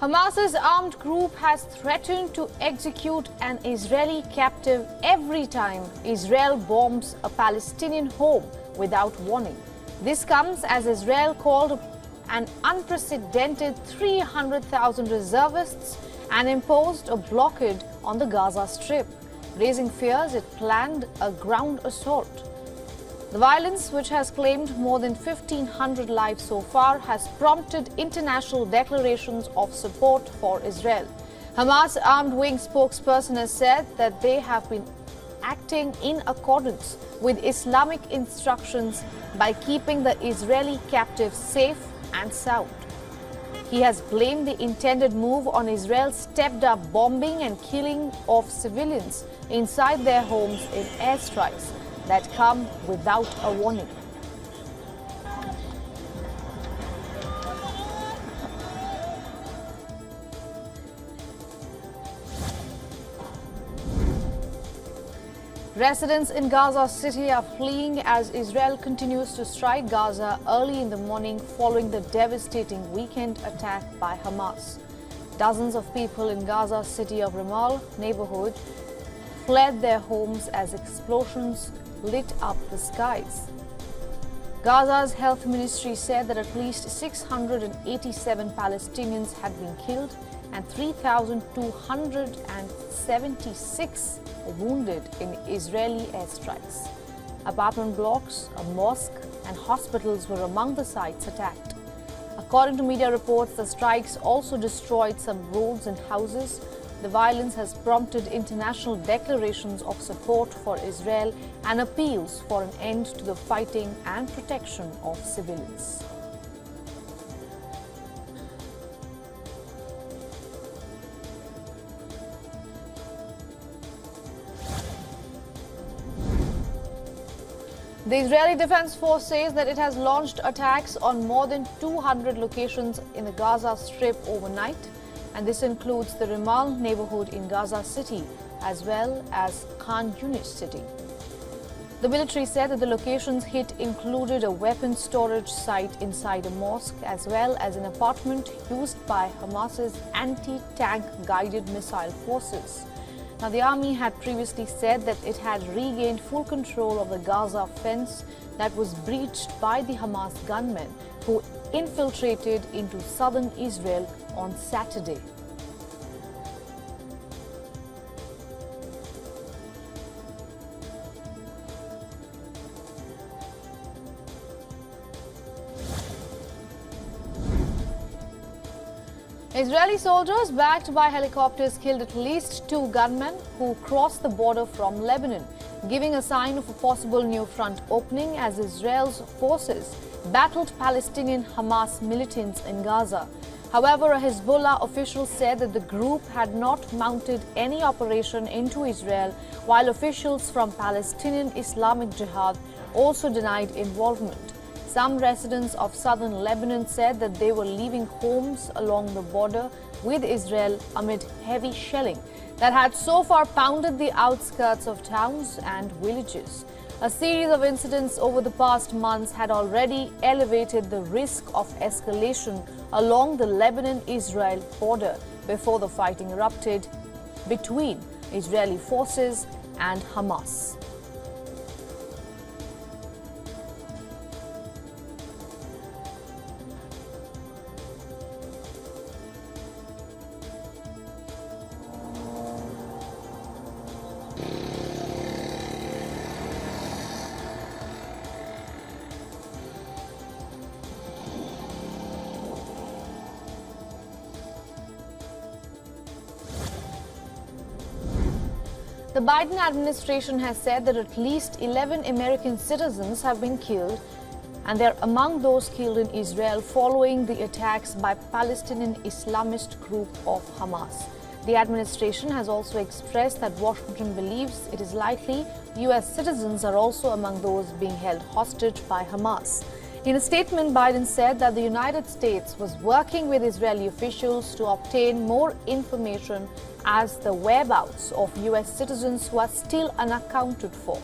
Hamas's armed group has threatened to execute an Israeli captive every time Israel bombs a Palestinian home without warning. This comes as Israel called an unprecedented 300,000 reservists and imposed a blockade on the Gaza Strip, raising fears it planned a ground assault. The violence, which has claimed more than 1,500 lives so far, has prompted international declarations of support for Israel. Hamas armed wing spokesperson has said that they have been acting in accordance with Islamic instructions by keeping the Israeli captives safe and sound. He has blamed the intended move on Israel's stepped-up bombing and killing of civilians inside their homes in airstrikes that come without a warning. Residents in Gaza City are fleeing as Israel continues to strike Gaza early in the morning following the devastating weekend attack by Hamas. Dozens of people in Gaza City of Ramal neighborhood fled their homes as explosions lit up the skies. Gaza's health ministry said that at least 687 Palestinians had been killed and 3,276 wounded in Israeli airstrikes. Apartment blocks, a mosque and hospitals were among the sites attacked. According to media reports, the strikes also destroyed some roads and houses. The violence has prompted international declarations of support for Israel and appeals for an end to the fighting and protection of civilians. The Israeli Defense Force says that it has launched attacks on more than 200 locations in the Gaza Strip overnight, and this includes the Ramal neighborhood in Gaza City as well as Khan Yunis City. The military said that the locations hit included a weapons storage site inside a mosque as well as an apartment used by Hamas's anti-tank guided missile forces. Now, the army had previously said that it had regained full control of the Gaza fence that was breached by the Hamas gunmen who infiltrated into southern Israel on Saturday. Israeli soldiers backed by helicopters killed at least 2 gunmen who crossed the border from Lebanon, giving a sign of a possible new front opening as Israel's forces battled Palestinian Hamas militants in Gaza. However, a Hezbollah official said that the group had not mounted any operation into Israel, while officials from Palestinian Islamic Jihad also denied involvement. Some residents of southern Lebanon said that they were leaving homes along the border with Israel amid heavy shelling that had so far pounded the outskirts of towns and villages. A series of incidents over the past months had already elevated the risk of escalation along the Lebanon-Israel border before the fighting erupted between Israeli forces and Hamas. The Biden administration has said that at least 11 American citizens have been killed, and they're among those killed in Israel following the attacks by Palestinian Islamist group of Hamas. The administration has also expressed that Washington believes it is likely U.S. citizens are also among those being held hostage by Hamas. In a statement, Biden said that the United States was working with Israeli officials to obtain more information as the whereabouts of U.S. citizens who are still unaccounted for.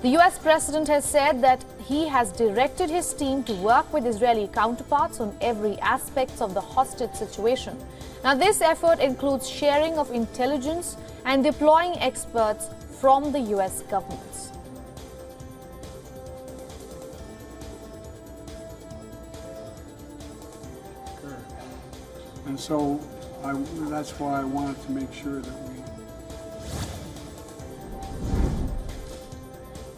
The US president has said that he has directed his team to work with Israeli counterparts on every aspect of the hostage situation. Now, this effort includes sharing of intelligence and deploying experts from the US government. And so that's why I wanted to make sure that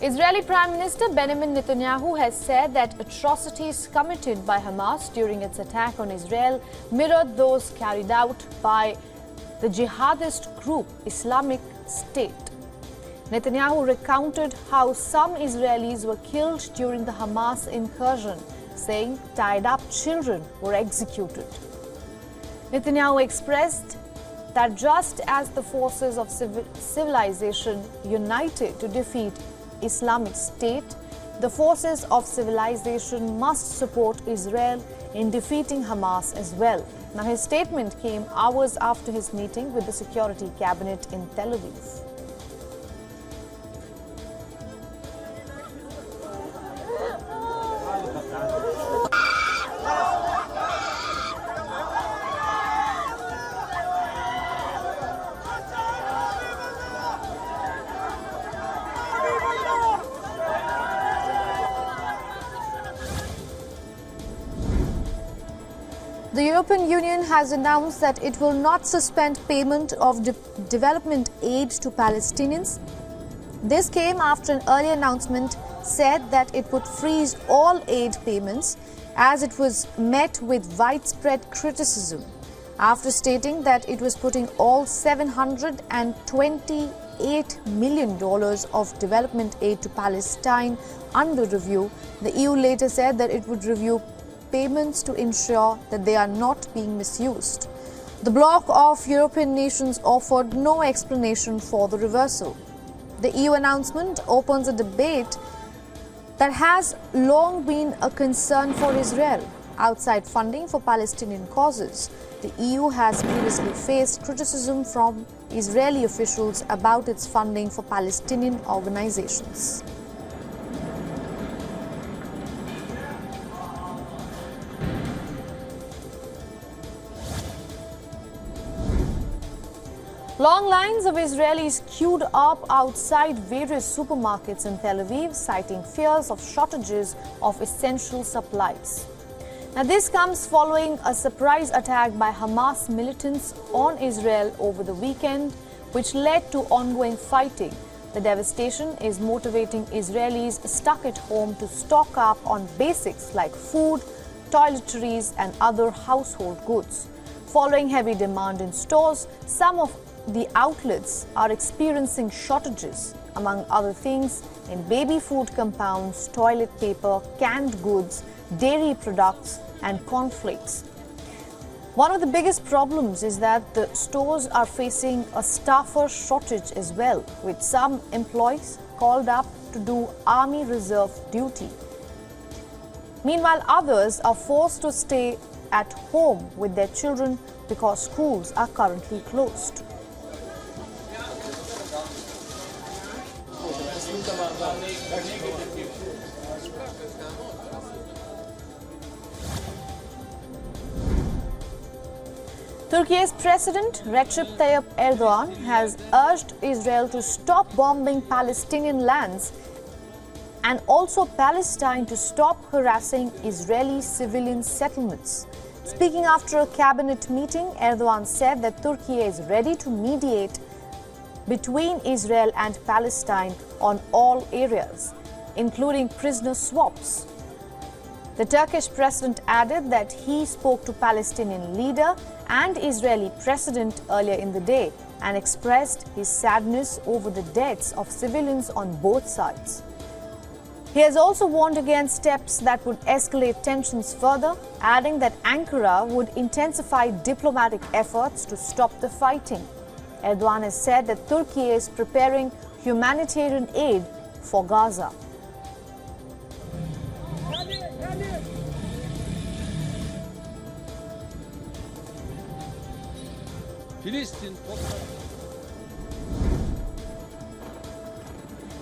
Israeli Prime Minister Benjamin Netanyahu has said that atrocities committed by Hamas during its attack on Israel mirrored those carried out by the jihadist group Islamic State. Netanyahu recounted how some Israelis were killed during the Hamas incursion, saying tied-up children were executed. Netanyahu expressed that just as the forces of civilization united to defeat Islamic State, the forces of civilization must support Israel in defeating Hamas as well. Now, his statement came hours after his meeting with the Security Cabinet in Tel Aviv. The European Union has announced that it will not suspend payment of development aid to Palestinians. This came after an earlier announcement said that it would freeze all aid payments as it was met with widespread criticism after stating that it was putting all $728 million of development aid to Palestine under review. The EU later said that it would review payments to ensure that they are not being misused. The bloc of European nations offered no explanation for the reversal. The EU announcement opens a debate that has long been a concern for Israel. Outside funding for Palestinian causes, the EU has previously faced criticism from Israeli officials about its funding for Palestinian organizations. Long lines of Israelis queued up outside various supermarkets in Tel Aviv, citing fears of shortages of essential supplies. Now, this comes following a surprise attack by Hamas militants on Israel over the weekend, which led to ongoing fighting. The devastation is motivating Israelis stuck at home to stock up on basics like food, toiletries, and other household goods. Following heavy demand in stores, some of the outlets are experiencing shortages, among other things, in baby food compounds, toilet paper, canned goods, dairy products, and cornflakes. One of the biggest problems is that the stores are facing a staffer shortage as well, with some employees called up to do Army Reserve duty. Meanwhile, others are forced to stay at home with their children because schools are currently closed. Turkey's President Recep Tayyip Erdogan has urged Israel to stop bombing Palestinian lands and also Palestine to stop harassing Israeli civilian settlements. Speaking after a cabinet meeting, Erdogan said that Turkey is ready to mediate between Israel and Palestine on all areas, including prisoner swaps. The Turkish president added that he spoke to Palestinian leader and Israeli president earlier in the day and expressed his sadness over the deaths of civilians on both sides. He has also warned against steps that would escalate tensions further, adding that Ankara would intensify diplomatic efforts to stop the fighting. Erdogan has said that Turkey is preparing humanitarian aid for Gaza.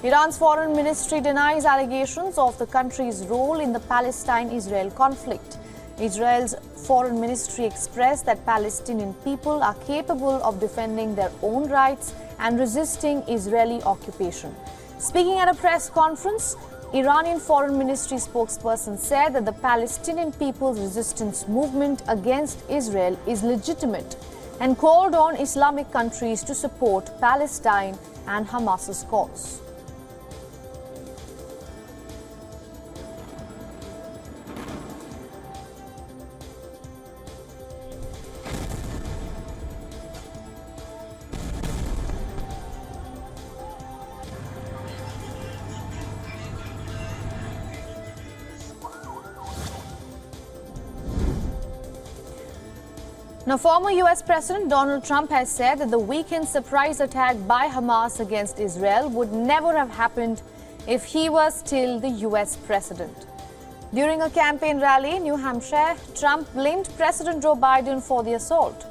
Iran's foreign ministry denies allegations of the country's role in the Palestine-Israel conflict. Israel's foreign ministry expressed that Palestinian people are capable of defending their own rights and resisting Israeli occupation. Speaking at a press conference, Iranian foreign ministry spokesperson said that the Palestinian people's resistance movement against Israel is legitimate and called on Islamic countries to support Palestine and Hamas's cause. Now, former US President Donald Trump has said that the weekend surprise attack by Hamas against Israel would never have happened if he was still the US president. During a campaign rally in New Hampshire, Trump blamed President Joe Biden for the assault,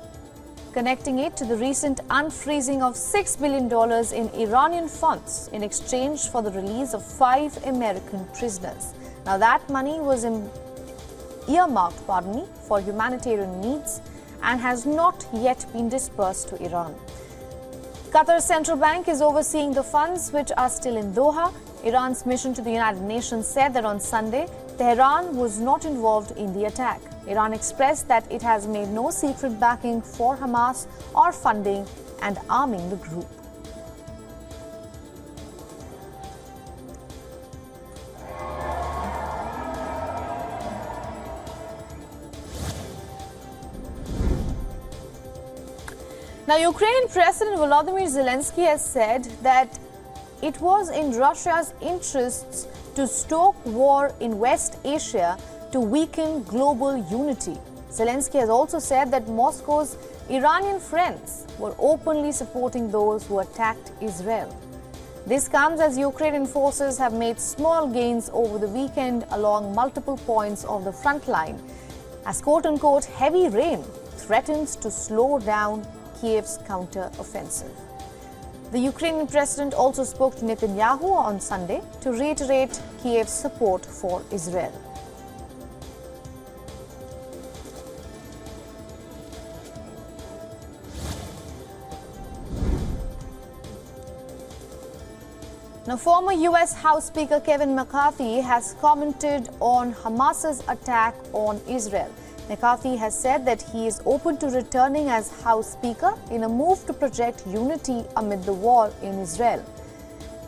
connecting it to the recent unfreezing of $6 billion in Iranian funds in exchange for the release of 5 American prisoners. Now, that money was earmarked, for humanitarian needs and has not yet been dispersed to Iran. Qatar's central bank is overseeing the funds, which are still in Doha. Iran's mission to the United Nations said that on Sunday, Tehran was not involved in the attack. Iran expressed that it has made no secret backing for Hamas or funding and arming the group. Now, Ukrainian President Volodymyr Zelensky has said that it was in Russia's interests to stoke war in West Asia to weaken global unity. Zelensky has also said that Moscow's Iranian friends were openly supporting those who attacked Israel. This comes as Ukrainian forces have made small gains over the weekend along multiple points of the front line, as quote-unquote heavy rain threatens to slow down Kiev's counter-offensive. The Ukrainian president also spoke to Netanyahu on Sunday to reiterate Kiev's support for Israel. Now, former U.S. House Speaker Kevin McCarthy has commented on Hamas's attack on Israel. McCarthy has said that he is open to returning as House Speaker in a move to project unity amid the war in Israel.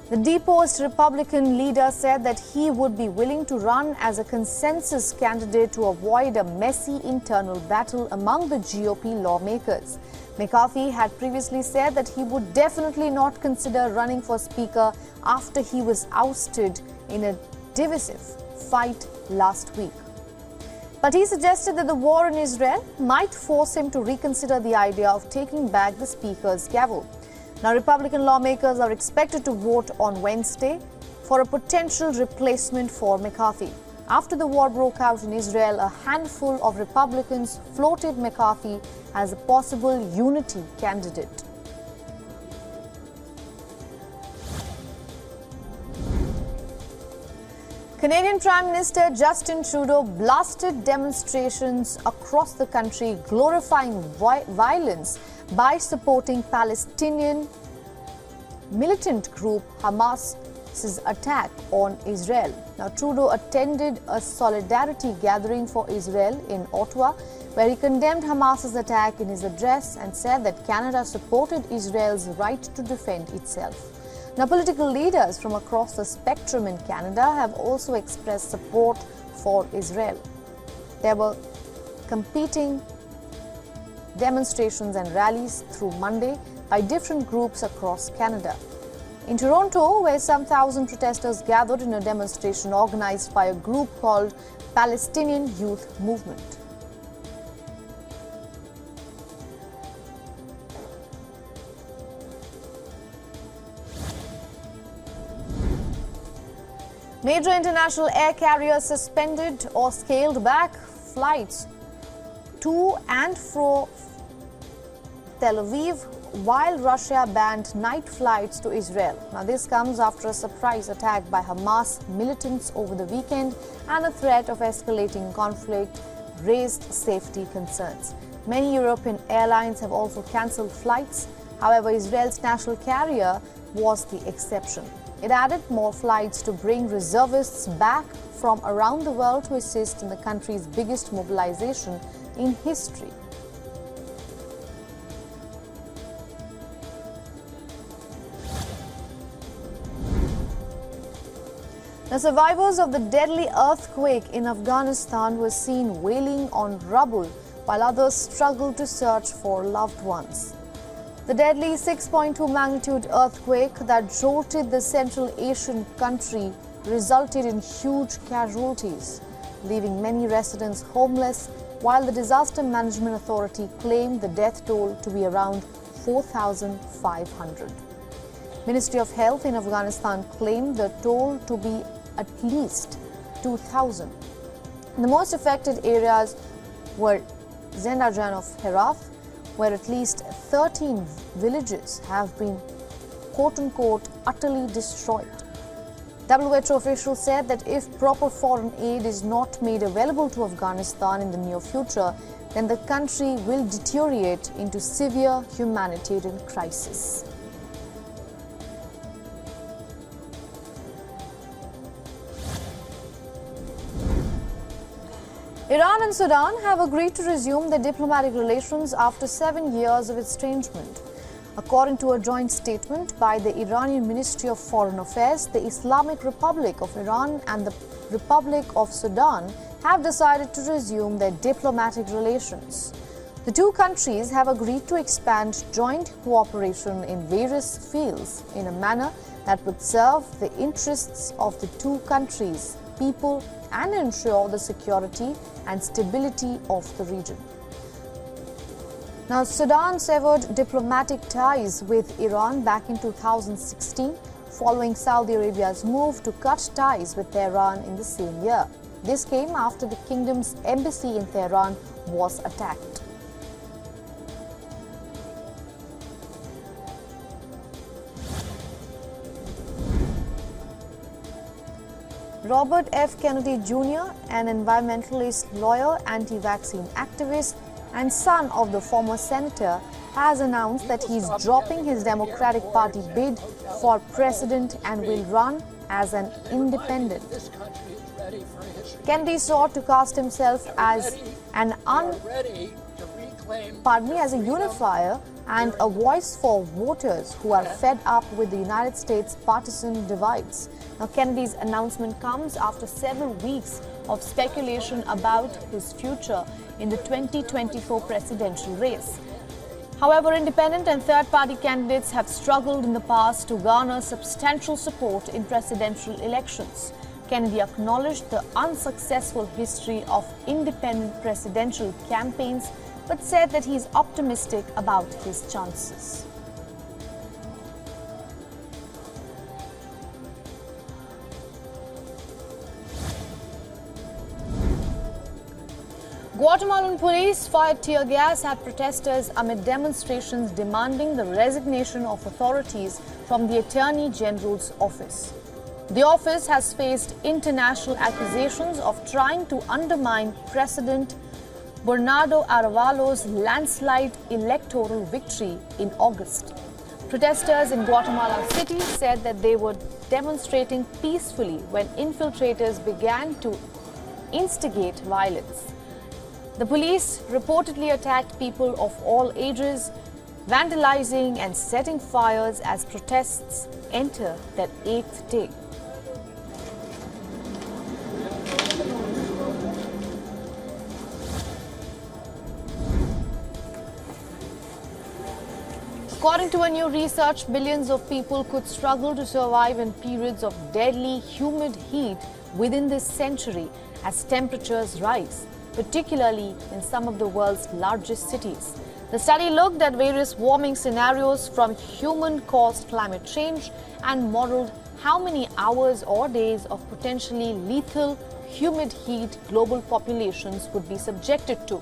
The deposed Republican leader said that he would be willing to run as a consensus candidate to avoid a messy internal battle among the GOP lawmakers. McCarthy had previously said that he would definitely not consider running for Speaker after he was ousted in a divisive fight last week. But he suggested that the war in Israel might force him to reconsider the idea of taking back the Speaker's gavel. Now, Republican lawmakers are expected to vote on Wednesday for a potential replacement for McCarthy. After the war broke out in Israel, a handful of Republicans floated McCarthy as a possible unity candidate. Canadian Prime Minister Justin Trudeau blasted demonstrations across the country glorifying violence by supporting Palestinian militant group Hamas's attack on Israel. Now, Trudeau attended a solidarity gathering for Israel in Ottawa, where he condemned Hamas's attack in his address and said that Canada supported Israel's right to defend itself. Now, political leaders from across the spectrum in Canada have also expressed support for Israel. There were competing demonstrations and rallies through Monday by different groups across Canada. In Toronto, where some thousand protesters gathered in a demonstration organized by a group called Palestinian Youth Movement. Major international air carriers suspended or scaled back flights to and from Tel Aviv while Russia banned night flights to Israel. Now, this comes after a surprise attack by Hamas militants over the weekend, and the threat of escalating conflict raised safety concerns. Many European airlines have also cancelled flights. However, Israel's national carrier was the exception. It added more flights to bring reservists back from around the world to assist in the country's biggest mobilization in history. The survivors of the deadly earthquake in Afghanistan were seen wailing on rubble while others struggled to search for loved ones. The deadly 6.2 magnitude earthquake that jolted the Central Asian country resulted in huge casualties, leaving many residents homeless, while the Disaster Management Authority claimed the death toll to be around 4,500. Ministry of Health in Afghanistan claimed the toll to be at least 2,000. The most affected areas were Zendajan of Herat, where at least 13 villages have been quote-unquote utterly destroyed. WHO officials said that if proper foreign aid is not made available to Afghanistan in the near future, then the country will deteriorate into severe humanitarian crisis. Iran and Sudan have agreed to resume their diplomatic relations after 7 years of estrangement. According to a joint statement by the Iranian Ministry of Foreign Affairs, the Islamic Republic of Iran and the Republic of Sudan have decided to resume their diplomatic relations. The two countries have agreed to expand joint cooperation in various fields in a manner that would serve the interests of the two countries, people, and ensure the security and stability of the region. Now, Sudan severed diplomatic ties with Iran back in 2016, following Saudi Arabia's move to cut ties with Tehran in the same year. This came after the kingdom's embassy in Tehran was attacked. Robert F. Kennedy Jr., an environmentalist, lawyer, anti-vaccine activist, and son of the former senator, has announced that he is dropping his Democratic Party bid for president and will run as an independent. Kennedy sought to cast himself as as a unifier and a voice for voters who are fed up with the United States' partisan divides. Now, Kennedy's announcement comes after several weeks of speculation about his future in the 2024 presidential race. However, independent and third-party candidates have struggled in the past to garner substantial support in presidential elections. Kennedy acknowledged the unsuccessful history of independent presidential campaigns, but said that he is optimistic about his chances. Guatemalan police fired tear gas at protesters amid demonstrations demanding the resignation of authorities from the Attorney General's office. The office has faced international accusations of trying to undermine President Bernardo Arévalo's landslide electoral victory in August. Protesters in Guatemala City said that they were demonstrating peacefully when infiltrators began to instigate violence. The police reportedly attacked people of all ages, vandalizing and setting fires as protests enter their 8th day. According to a new research, billions of people could struggle to survive in periods of deadly humid heat within this century as temperatures rise, particularly in some of the world's largest cities. The study looked at various warming scenarios from human-caused climate change and modeled how many hours or days of potentially lethal humid heat global populations would be subjected to.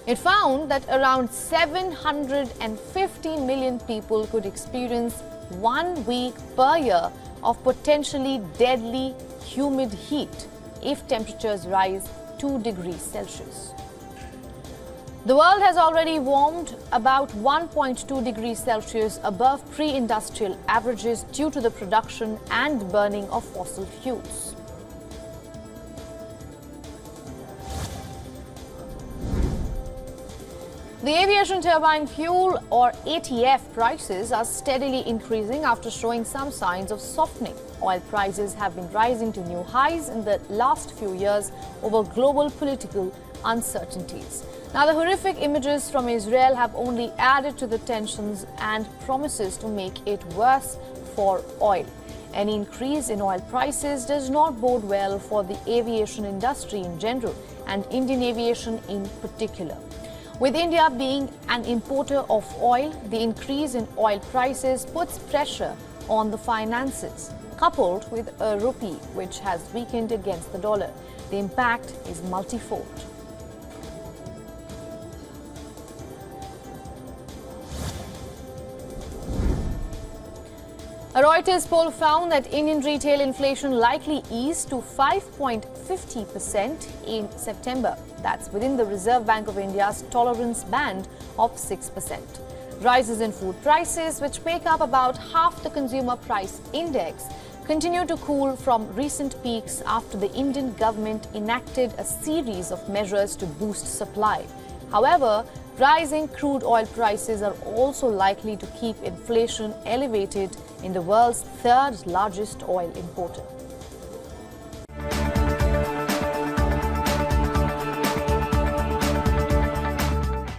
It found that around 750 million people could experience 1 week per year of potentially deadly humid heat if temperatures rise 2 degrees Celsius. The world has already warmed about 1.2 degrees Celsius above pre-industrial averages due to the production and burning of fossil fuels. The aviation turbine fuel or ATF prices are steadily increasing after showing some signs of softening. Oil prices have been rising to new highs in the last few years over global political uncertainties. Now, the horrific images from Israel have only added to the tensions and promises to make it worse for oil. Any increase in oil prices does not bode well for the aviation industry in general and Indian aviation in particular. With India being an importer of oil, the increase in oil prices puts pressure on the finances, coupled with a rupee which has weakened against the dollar. The impact is multifold. A Reuters poll found that Indian retail inflation likely eased to 5.50% in September. That's within the Reserve Bank of India's tolerance band of 6%. Rises in food prices, which make up about half the consumer price index, continue to cool from recent peaks after the Indian government enacted a series of measures to boost supply. However, rising crude oil prices are also likely to keep inflation elevated in the world's third largest oil importer.